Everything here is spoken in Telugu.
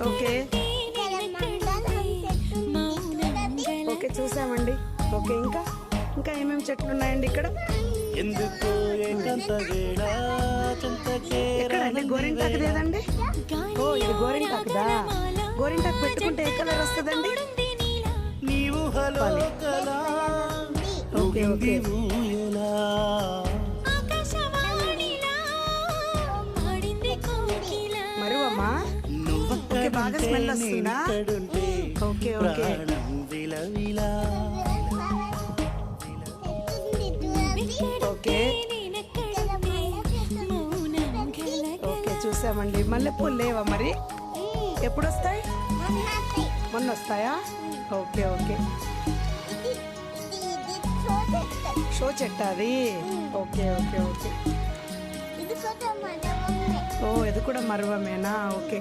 ఓకే ఓకే చూసామండి. ఓకే ఇంకా ఇంకా ఏమేమి చెట్లు ఉన్నాయండి ఇక్కడ? ఎక్కడండి గోరింటాకు లేదండి? ఓ ఇది గోరింటాకుదా? గోరింటాకు పెట్టుకుంటే ఏ కలర్ వస్తుందండి? ఓకే ఓకే మరువమ్మా. ఓకే బాగా స్మెల్ వస్తుందా? ఓకే ఓకే ఓకే ఓకే చూసామండి. మల్లెపూలు లేవా మరి? ఎప్పుడు వస్తాయి? మొన్న వస్తాయా? ఓకే ఓకే షో చెట్టు అది. ఓకే ఓకే ఓకే ఓ ఇది కూడా మరువమేనా? ఓకే